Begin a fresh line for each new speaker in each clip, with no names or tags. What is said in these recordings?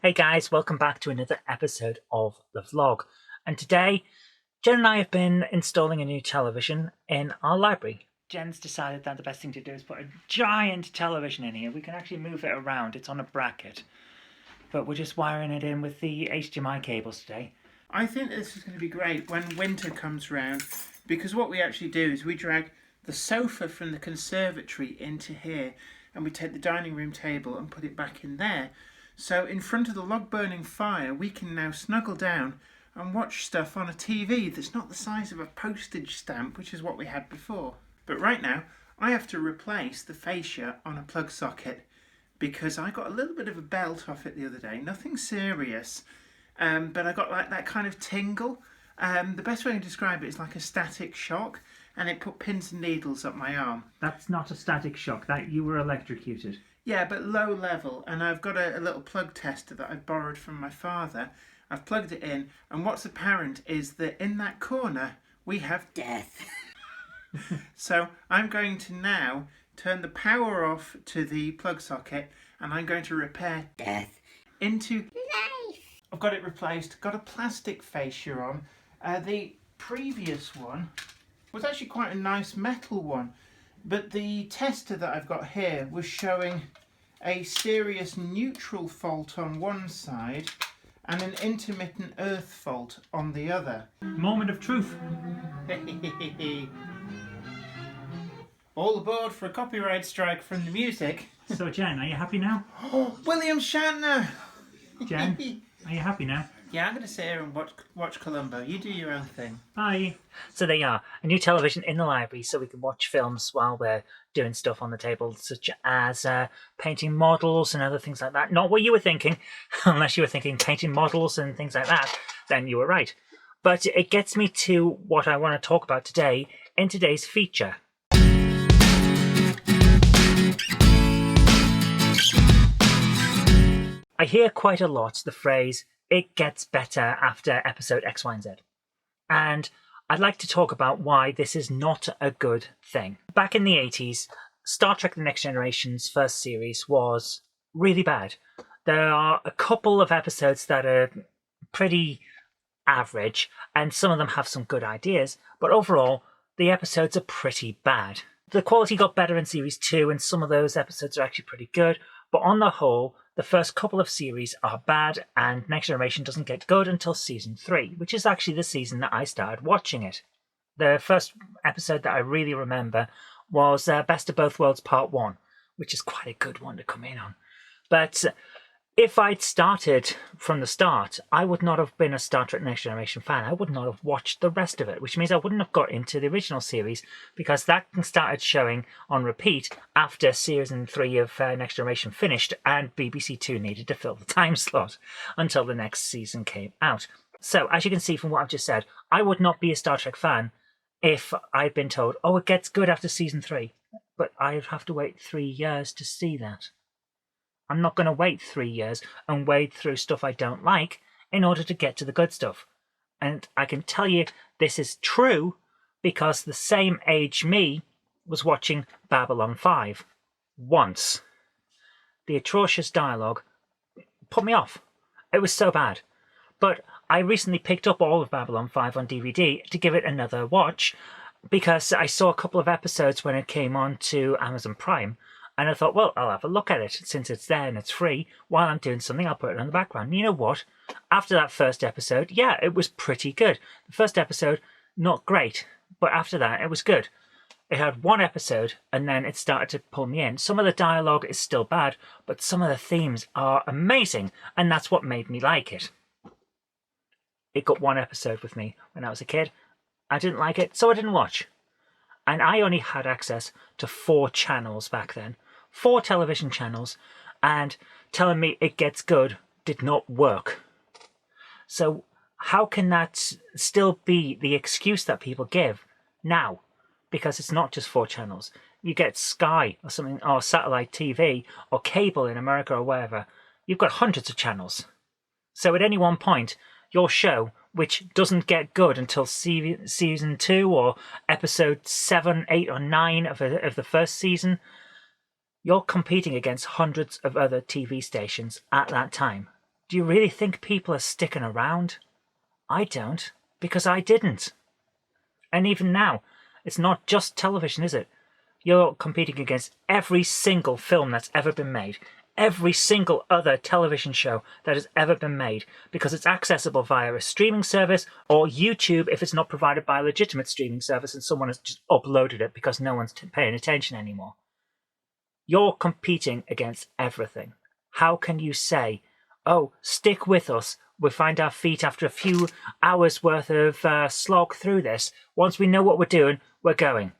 Hey guys, welcome back to another episode of the vlog. And today, Jen and I have been installing a new television in our library. Jen's decided that the best thing to do is put a giant television in here. We can actually move it around, it's on a bracket. But we're just wiring it in with the HDMI cables today.
I think this is going to be great when winter comes round, because what we actually do is we drag the sofa from the conservatory into here, and we take the dining room table and put it back in there. So in front of the log burning fire, we can now snuggle down and watch stuff on a TV that's not the size of a postage stamp, which is what we had before. But right now, I have to replace the fascia on a plug socket because I got a little bit of a belt off it the other day. Nothing serious, but I got like that kind of tingle. The best way to describe it is like a static shock, and it put pins and needles up my arm.
That's not a static shock, that you were electrocuted.
Yeah, but low level, and I've got a little plug tester that I borrowed from my father. I've plugged it in, and what's apparent is that in that corner we have death. So I'm going to now turn the power off to the plug socket, and I'm going to repair death into life. I've got it replaced, got a plastic fascia on. The previous one was actually quite a nice metal one, but the tester that I've got here was showing a serious neutral fault on one side and an intermittent earth fault on the other.
Moment of truth.
All aboard for a copyright strike from the music.
So Jen, are you happy now?
Oh, William Shatner!
Jen, are you happy now?
Yeah, I'm going to sit here and watch Columbo. You do your own thing.
Bye. So there you are, a new television in the library so we can watch films while we're doing stuff on the table, such as painting models and other things like that. Not what you were thinking, unless you were thinking painting models and things like that, then you were right. But it gets me to what I want to talk about today in today's feature. I hear quite a lot the phrase, it gets better after episode X, Y, and Z. And I'd like to talk about why this is not a good thing. Back in the 80s, Star Trek The Next Generation's first series was really bad. There are a couple of episodes that are pretty average, and some of them have some good ideas, but overall, the episodes are pretty bad. The quality got better in Series 2, and some of those episodes are actually pretty good, but on the whole, the first couple of series are bad, and Next Generation doesn't get good until Season 3, which is actually the season that I started watching it. The first episode that I really remember was Best of Both Worlds Part 1, which is quite a good one to come in on. But if I'd started from the start, I would not have been a Star Trek Next Generation fan. I would not have watched the rest of it, which means I wouldn't have got into the original series, because that started showing on repeat after Season 3 of Next Generation finished, and BBC Two needed to fill the time slot until the next season came out. So, as you can see from what I've just said, I would not be a Star Trek fan if I'd been told, oh, it gets good after Season 3. But I'd have to wait 3 years to see that. I'm not going to wait 3 years and wade through stuff I don't like in order to get to the good stuff. And I can tell you this is true because the same age me was watching Babylon 5 once. The atrocious dialogue put me off. It was so bad. But I recently picked up all of Babylon 5 on DVD to give it another watch because I saw a couple of episodes when it came on to Amazon Prime. And I thought, well, I'll have a look at it since it's there and it's free. While I'm doing something, I'll put it on the background. And you know what? After that first episode, yeah, it was pretty good. The first episode, not great. But after that, it was good. It had one episode and then it started to pull me in. Some of the dialogue is still bad, but some of the themes are amazing. And that's what made me like it. It got one episode with me when I was a kid. I didn't like it, so I didn't watch. And I only had access to 4 channels back then. 4 television channels, and telling me it gets good did not work. So how can that still be the excuse that people give now? Because it's not just 4 channels. You get Sky or something, or satellite TV, or cable in America or wherever. You've got hundreds of channels. So at any one point, your show, which doesn't get good until season 2 or episode 7, 8 or 9 of the first season, you're competing against hundreds of other TV stations at that time. Do you really think people are sticking around? I don't, because I didn't. And even now, it's not just television, is it? You're competing against every single film that's ever been made, every single other television show that has ever been made, because it's accessible via a streaming service or YouTube if it's not provided by a legitimate streaming service and someone has just uploaded it because no one's paying attention anymore. You're competing against everything. How can you say, oh, stick with us, we'll find our feet after a few hours worth of slog through this. Once we know what we're doing, we're going.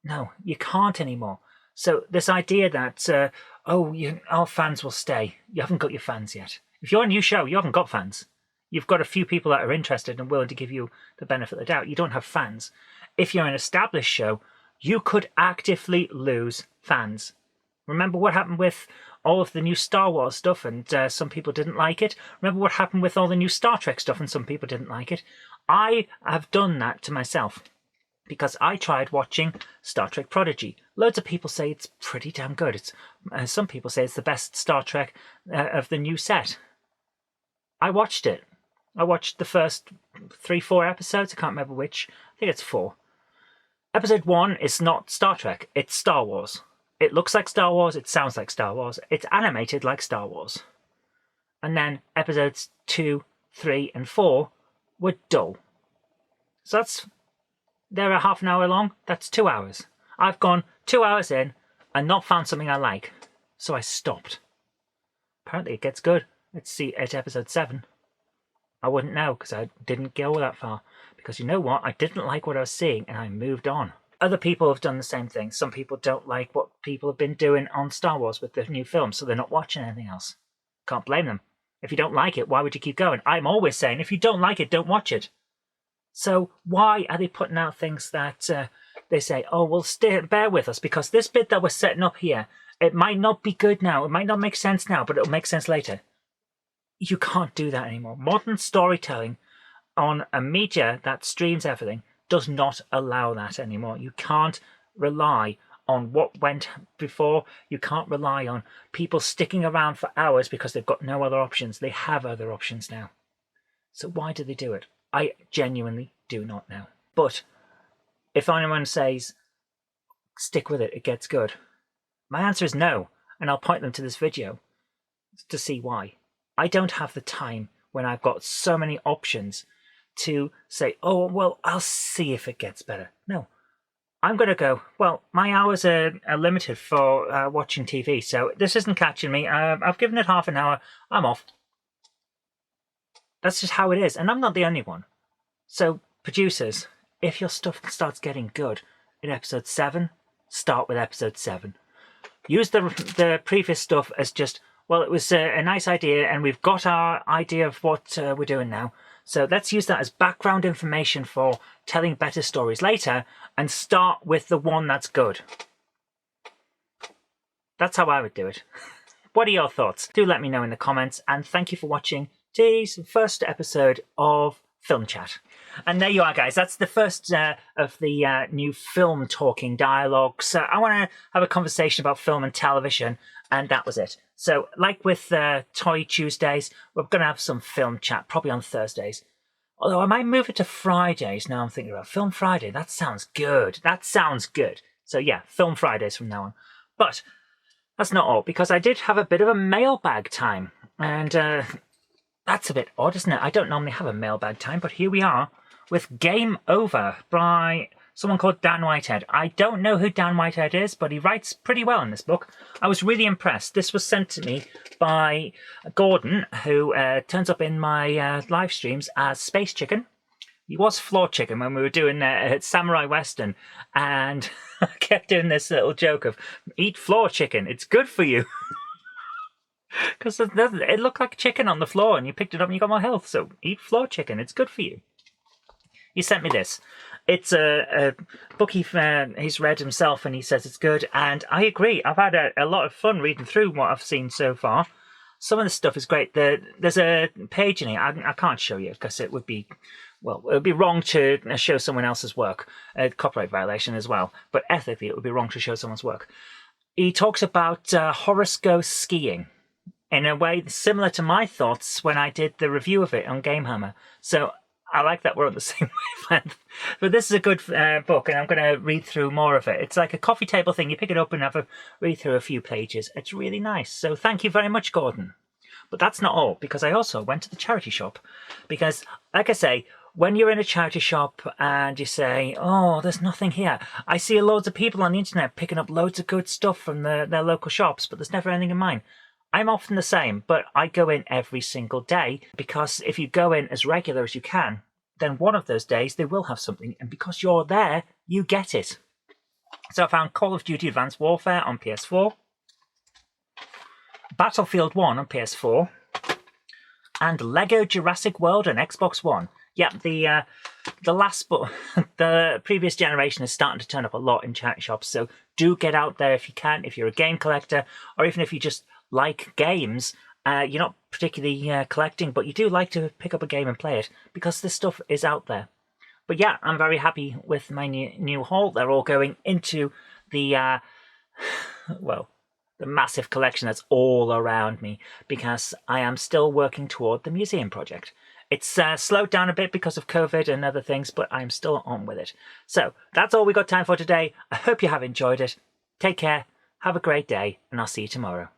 No, you can't anymore. So this idea that, our fans will stay. You haven't got your fans yet. If you're a new show, you haven't got fans. You've got a few people that are interested and willing to give you the benefit of the doubt. You don't have fans. If you're an established show, you could actively lose fans. Remember what happened with all of the new Star Wars stuff and some people didn't like it? Remember what happened with all the new Star Trek stuff and some people didn't like it? I have done that to myself. Because I tried watching Star Trek Prodigy. Loads of people say it's pretty damn good. It's some people say it's the best Star Trek of the new set. I watched it. I watched the first 3-4 episodes. I can't remember which. I think it's 4. Episode 1 is not Star Trek. It's Star Wars. It looks like Star Wars. It sounds like Star Wars. It's animated like Star Wars. And then episodes 2, 3, and 4 were dull. So they're a half an hour long. That's 2 hours. I've gone 2 hours in and not found something I like. So I stopped. Apparently it gets good. Let's see at episode 7. I wouldn't know because I didn't go that far. Because you know what? I didn't like what I was seeing and I moved on. Other people have done the same thing. Some people don't like what people have been doing on Star Wars with the new film, so they're not watching anything else. Can't blame them. If you don't like it, why would you keep going? I'm always saying, if you don't like it, don't watch it. So why are they putting out things that they say, oh, well, bear with us, because this bit that we're setting up here, it might not be good now, it might not make sense now, but it'll make sense later. You can't do that anymore. Modern storytelling on a media that streams everything does not allow that anymore. You can't rely on what went before. You can't rely on people sticking around for hours because they've got no other options. They have other options now. So why do they do it? I genuinely do not know. But if anyone says, stick with it, it gets good, my answer is no. And I'll point them to this video to see why. I don't have the time when I've got so many options to say, oh, well, I'll see if it gets better. No. I'm going to go, well, my hours are limited for watching TV, so this isn't catching me. I've given it half an hour. I'm off. That's just how it is, and I'm not the only one. So, producers, if your stuff starts getting good in episode 7, start with episode 7. Use the previous stuff as just, well, it was a nice idea, and we've got our idea of what we're doing now. So let's use that as background information for telling better stories later, and start with the one that's good. That's how I would do it. What are your thoughts? Do let me know in the comments, and thank you for watching today's first episode of Film Chat. And there you are, guys. That's the first of the new film talking dialogues. I want to have a conversation about film and television, and that was it. So, like with Toy Tuesdays, we're going to have some film chat, probably on Thursdays. Although I might move it to Fridays. Now I'm thinking about Film Friday. That sounds good. That sounds good. So yeah, Film Fridays from now on. But that's not all, because I did have a bit of a mailbag time. And that's a bit odd, isn't it? I don't normally have a mailbag time, but here we are with Game Over by someone called Dan Whitehead. I don't know who Dan Whitehead is, but he writes pretty well in this book. I was really impressed. This was sent to me by Gordon, who turns up in my live streams as Space Chicken. He was Floor Chicken when we were doing Samurai Western, and I kept doing this little joke of, eat floor chicken, it's good for you. Because it looked like chicken on the floor, and you picked it up and you got more health, so eat floor chicken, it's good for you. He sent me this. It's a book he's read himself, and he says it's good, and I agree. I've had a lot of fun reading through what I've seen so far. Some of the stuff is great. There's a page in here. I can't show you because it would be, well, it would be wrong to show someone else's work. A copyright violation as well. But ethically, it would be wrong to show someone's work. He talks about horoscope skiing. in a way similar to my thoughts when I did the review of it on Game Hammer. So I like that we're on the same wavelength. But this is a good book, and I'm going to read through more of it. It's like a coffee table thing. You pick it up and have a read through a few pages. It's really nice. So thank you very much, Gordon. But that's not all, because I also went to the charity shop. Because, like I say, when you're in a charity shop and you say, oh, there's nothing here. I see loads of people on the internet picking up loads of good stuff from their local shops, but there's never anything in mine. I'm often the same, but I go in every single day, because if you go in as regular as you can, then one of those days they will have something, and because you're there, you get it. So I found Call of Duty Advanced Warfare on PS4, Battlefield 1 on PS4, and Lego Jurassic World on Xbox One. Yep, the previous generation is starting to turn up a lot in charity shops, so do get out there if you can, if you're a game collector, or even if you just like games. You're not particularly collecting, but you do like to pick up a game and play it, because this stuff is out there. But yeah, I'm very happy with my new haul. They're all going into the, well, the massive collection that's all around me, because I am still working toward the museum project. It's slowed down a bit because of COVID and other things, but I'm still on with it. So that's all we got time for today. I hope you have enjoyed it. Take care, have a great day, and I'll see you tomorrow.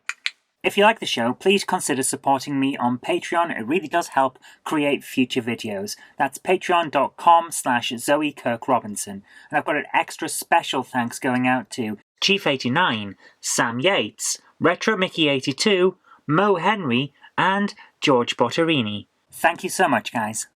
If you like the show, please consider supporting me on Patreon. It really does help create future videos. That's patreon.com/Zoe Kirk-Robinson. And I've got an extra special thanks going out to Chief89, Sam Yates, Retro Mickey82, Mo Henry, and George Botterini. Thank you so much, guys.